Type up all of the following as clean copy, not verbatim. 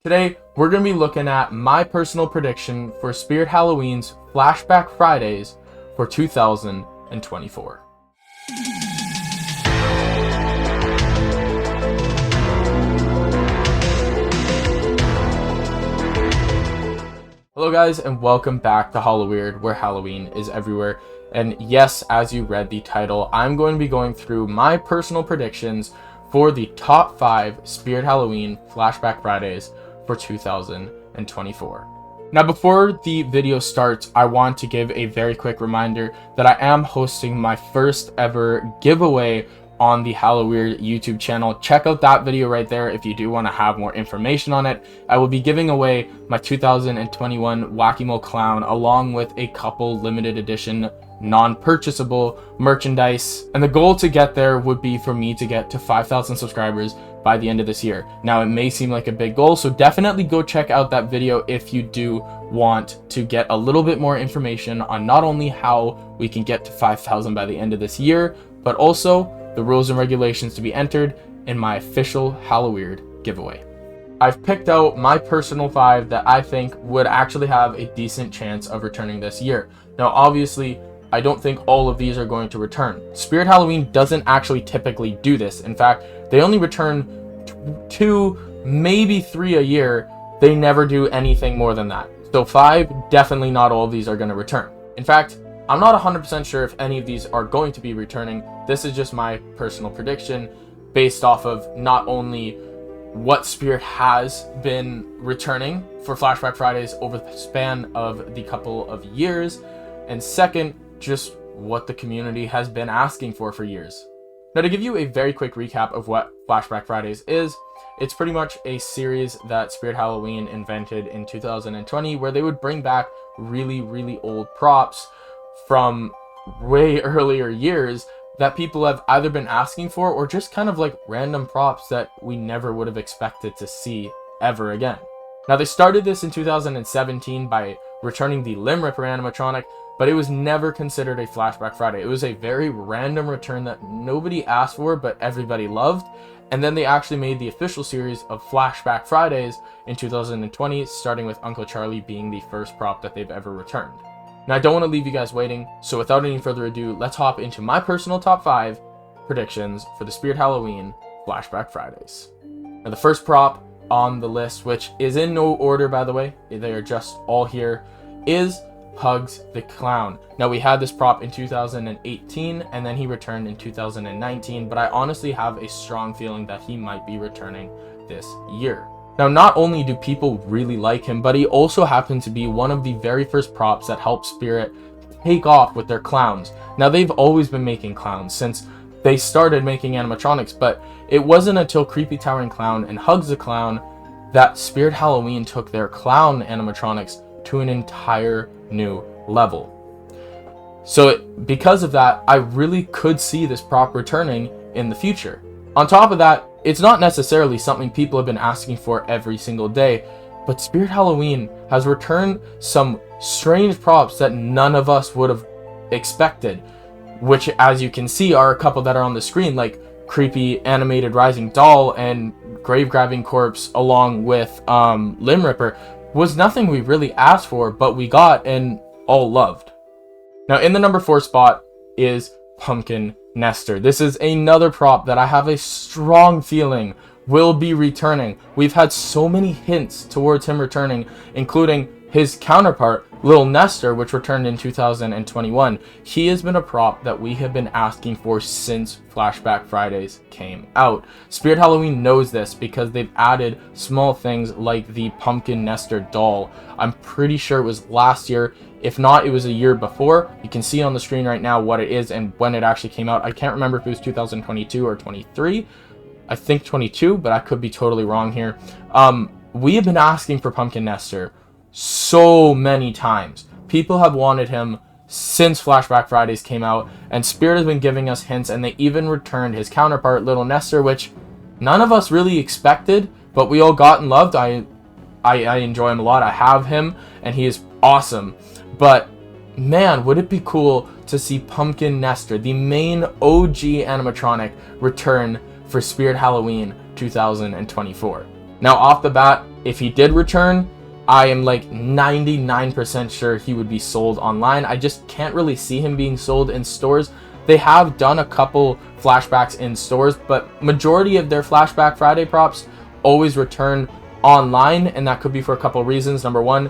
Today, we're going to be looking at my personal prediction for Spirit Halloween's Flashback Fridays for 2024. Hello guys, and welcome back to Halloweird, where Halloween is everywhere. And yes, as you read the title, I'm going to be going through my personal predictions for the top 5 Spirit Halloween Flashback Fridays for 2024. Now, before the video starts, I want to give a very quick reminder that I am hosting my first ever giveaway on the Halloweird YouTube channel. Check out that video right there if you do want to have more information on it. I will be giving away my 2021 Wacky-Mo Clown along with a couple limited edition non-purchasable merchandise, and the goal to get there would be for me to get to 5,000 subscribers by the end of this year. Now, it may seem like a big goal, so definitely go check out that video if you do want to get a little bit more information on not only how we can get to 5,000 by the end of this year, but also the rules and regulations to be entered in my official Halloweird giveaway. I've picked out my personal 5 that I think would actually have a decent chance of returning this year. Now, obviously, I don't think all of these are going to return. Spirit Halloween doesn't actually typically do this. In fact, they only return 2, maybe 3 a year. They never do anything more than that. So 5, definitely not all of these are going to return. In fact, I'm not 100% sure if any of these are going to be returning. This is just my personal prediction based off of not only what Spirit has been returning for Flashback Fridays over the span of the couple of years, and second, just what the community has been asking for years. Now, to give you a very quick recap of what Flashback Fridays is, it's pretty much a series that Spirit Halloween invented in 2020 where they would bring back really old props from way earlier years that people have either been asking for or just kind of like random props that we never would have expected to see ever again. Now, they started this in 2017 by returning the Limb Ripper animatronic, but it was never considered a Flashback Friday. It was a very random return that nobody asked for, but everybody loved. And then they actually made the official series of Flashback Fridays in 2020, starting with Uncle Charlie being the first prop that they've ever returned. Now, I don't want to leave you guys waiting, so without any further ado, let's hop into my personal top 5 predictions for the Spirit Halloween Flashback Fridays. Now, the first prop on the list, which is in no order, by the way, they are just all here, is Hugs the Clown. Now, we had this prop in 2018 and then he returned in 2019, but I honestly have a strong feeling that he might be returning this year. Now, not only do people really like him, but he also happened to be one of the very first props that helped Spirit take off with their clowns. Now, they've always been making clowns since they started making animatronics, but it wasn't until Creepy Towering Clown and Hugs the Clown that Spirit Halloween took their clown animatronics to an entire new level. So because of that, I really could see this prop returning in the future. On top of that, it's not necessarily something people have been asking for every single day, but Spirit Halloween has returned some strange props that none of us would have expected, which, as you can see, are a couple that are on the screen, like creepy animated rising doll and grave grabbing corpse along with Limb Ripper. Was nothing we really asked for, but we got and all loved. Now, in the number 4 spot is Pumpkin Nester. This is another prop that I have a strong feeling will be returning. We've had so many hints towards him returning, including his counterpart, Little Nester, which returned in 2021. He has been a prop that we have been asking for since Flashback Fridays came out. Spirit Halloween knows this because they've added small things like the Pumpkin Nester doll. I'm pretty sure it was last year. If not, it was a year before. You can see on the screen right now what it is and when it actually came out. I can't remember if it was 2022 or 23. I think 22, but I could be totally wrong here. We have been asking for Pumpkin Nester so many times. People have wanted him since Flashback Fridays came out, and Spirit has been giving us hints, and they even returned his counterpart, Little Nester, which none of us really expected, but we all got and loved. I enjoy him a lot. I have him, and he is awesome. But man, would it be cool to see Pumpkin Nester, the main OG animatronic, return for Spirit Halloween 2024. Now, off the bat, if he did return, I am like 99% sure he would be sold online. I just can't really see him being sold in stores. They have done a couple flashbacks in stores, but majority of their Flashback Friday props always return online, and that could be for a couple reasons. Number one,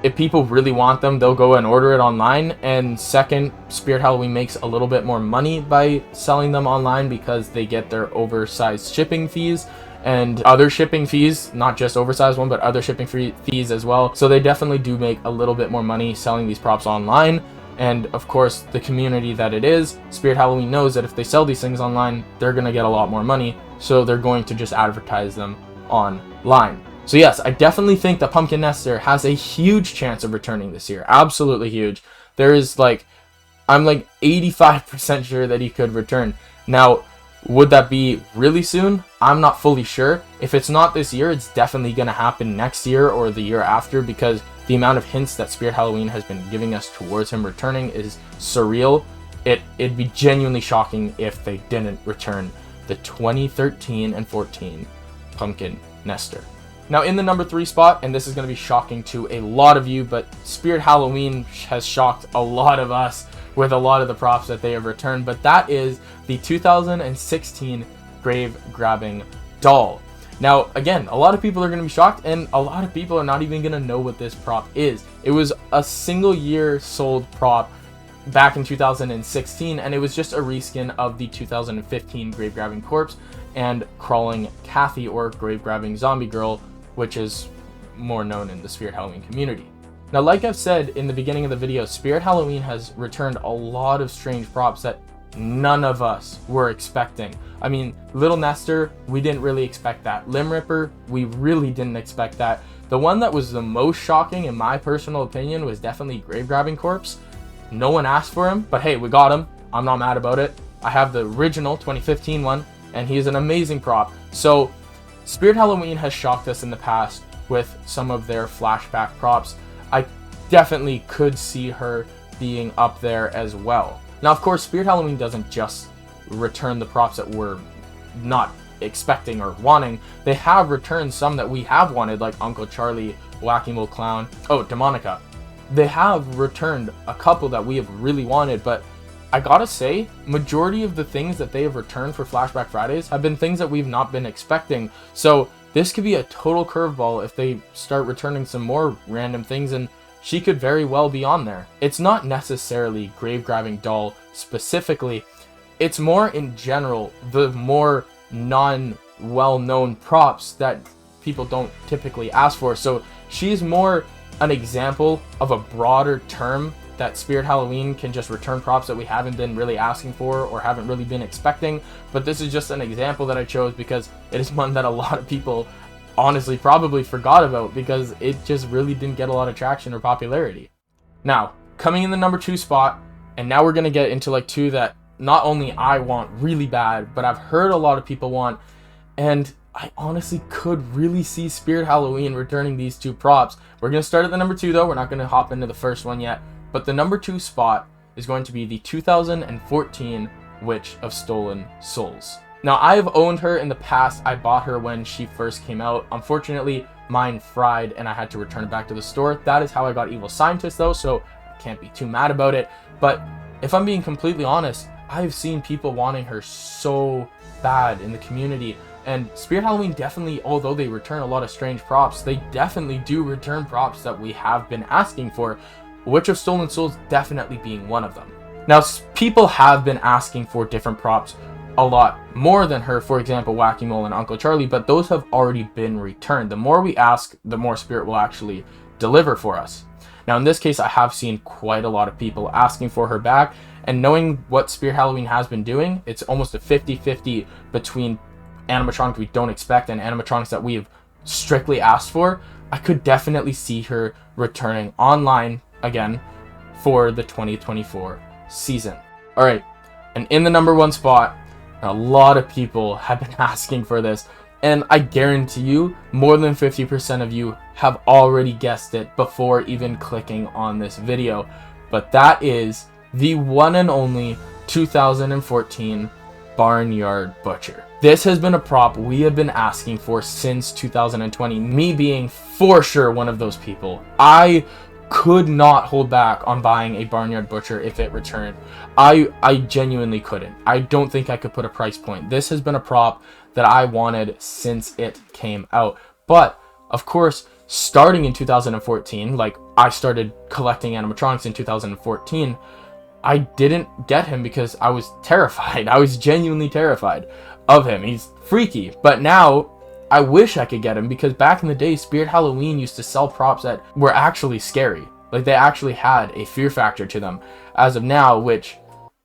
if people really want them, they'll go and order it online. And second, Spirit Halloween makes a little bit more money by selling them online because they get their oversized shipping fees and other shipping fees, not just oversized one, but other shipping fees as well. So they definitely do make a little bit more money selling these props online. And of course, the community that it is, Spirit Halloween knows that if they sell these things online, they're going to get a lot more money. So they're going to just advertise them online. So yes, I definitely think that Pumpkin Nester has a huge chance of returning this year. Absolutely huge. There is like, I'm like 85% sure that he could return. Now, would that be really soon? I'm not fully sure. If it's not this year, it's definitely going to happen next year or the year after, because the amount of hints that Spirit Halloween has been giving us towards him returning is surreal. It'd be genuinely shocking if they didn't return the 2013 and 14 Pumpkin Nester. Now, in the number 3 spot, and this is going to be shocking to a lot of you, but Spirit Halloween has shocked a lot of us with a lot of the props that they have returned, but that is the 2016 Grave Grabbing Doll. Now, again, a lot of people are going to be shocked, and a lot of people are not even going to know what this prop is. It was a single year sold prop back in 2016, and it was just a reskin of the 2015 Grave Grabbing Corpse and Crawling Kathy, or Grave Grabbing Zombie Girl, which is more known in the Spirit Halloween community. Now, like I've said in the beginning of the video, Spirit Halloween has returned a lot of strange props that none of us were expecting. I mean, Little Nester, we didn't really expect that. Limb Ripper, we really didn't expect that. The one that was the most shocking, in my personal opinion, was definitely Grave Grabbing Corpse. No one asked for him, but hey, we got him. I'm not mad about it. I have the original 2015 one, and he is an amazing prop. So Spirit Halloween has shocked us in the past with some of their flashback props. I definitely could see her being up there as well. Now, of course, Spirit Halloween doesn't just return the props that we're not expecting or wanting. They have returned some that we have wanted, like Uncle Charlie, Whack-A-Mole Clown, Demonica. They have returned a couple that we have really wanted, but I gotta say, majority of the things that they have returned for Flashback Fridays have been things that we've not been expecting. So this could be a total curveball if they start returning some more random things, and she could very well be on there. It's not necessarily Grave Grabbing Doll specifically. It's more in general, the more non-well-known props that people don't typically ask for. So she's more an example of a broader term that Spirit Halloween can just return props that we haven't been really asking for or haven't really been expecting. But this is just an example that I chose because it is one that a lot of people honestly probably forgot about because it just really didn't get a lot of traction or popularity. Now, coming in the number 2 spot, and now we're going to get into like two that not only I want really bad, but I've heard a lot of people want, and I honestly could really see Spirit Halloween returning these two props. We're going to start at the number 2 though. We're not going to hop into the first one yet. But the number 2 spot is going to be the 2014 Witch of Stolen Souls. Now, I have owned her in the past. I bought her when she first came out. Unfortunately, mine fried and I had to return it back to the store. That is how I got Evil Scientist though, so I can't be too mad about it. But if I'm being completely honest, I've seen people wanting her so bad in the community. And Spirit Halloween definitely, although they return a lot of strange props, they definitely do return props that we have been asking for. Witch of Stolen Souls definitely being one of them. Now, people have been asking for different props a lot more than her, for example, Whack-A-Mole and Uncle Charlie, but those have already been returned. The more we ask, the more Spirit will actually deliver for us. Now, in this case, I have seen quite a lot of people asking for her back, and knowing what Spirit Halloween has been doing, it's almost a 50-50 between animatronics we don't expect and animatronics that we have strictly asked for. I could definitely see her returning online again for the 2024 season. All right, and in the number 1 spot, a lot of people have been asking for this, and I guarantee you more than 50% of you have already guessed it before even clicking on this video, but that is the one and only 2014 Barnyard Butcher. This has been a prop we have been asking for since 2020, me being for sure one of those people. I could not hold back on buying a Barnyard Butcher if it returned. I genuinely couldn't. I don't think I could put a price point. This has been a prop that I wanted since it came out. But of course, starting in 2014, like I started collecting animatronics in 2014, I didn't get him because I was terrified. I was genuinely terrified of him. He's freaky. But now I wish I could get him, because back in the day, Spirit Halloween used to sell props that were actually scary. Like, they actually had a fear factor to them, as of now, which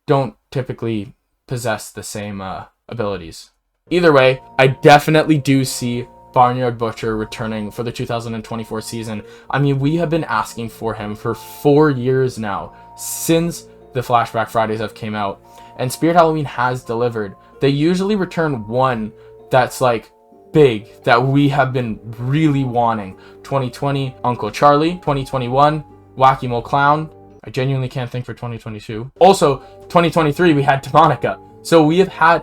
don't typically possess the same abilities. Either way, I definitely do see Barnyard Butcher returning for the 2024 season. I mean, we have been asking for him for 4 years now, since the Flashback Fridays have came out, and Spirit Halloween has delivered. They usually return one that's like big, that we have been really wanting. 2020, Uncle Charlie. 2021, Wacky Mo Clown. I genuinely can't think for 2022. Also, 2023, we had Demonica. So we have had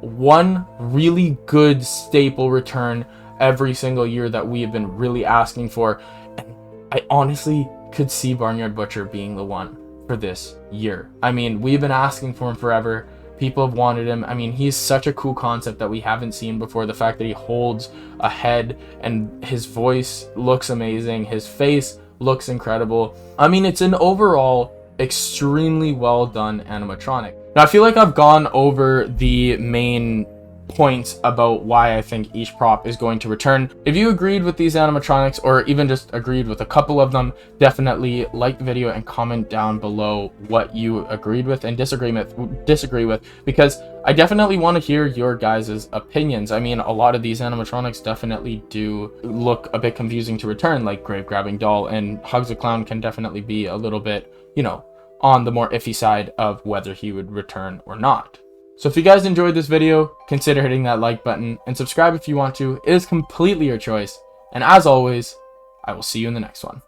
one really good staple return every single year that we have been really asking for. And I honestly could see Barnyard Butcher being the one for this year. I mean, we've been asking for him forever. People have wanted him. I mean, he's such a cool concept that we haven't seen before. The fact that he holds a head and his voice looks amazing. His face looks incredible. I mean, it's an overall extremely well done animatronic. Now, I feel like I've gone over the main points about why I think each prop is going to return. If you agreed with these animatronics, or even just agreed with a couple of them, definitely like the video and comment down below what you agreed with and disagree with, because I definitely want to hear your guys' opinions. I mean, a lot of these animatronics definitely do look a bit confusing to return, like Grave Grabbing Doll, and Hugs the Clown can definitely be a little bit, you know, on the more iffy side of whether he would return or not. So if you guys enjoyed this video, consider hitting that like button and subscribe if you want to. It is completely your choice. And as always, I will see you in the next one.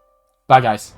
Bye, guys.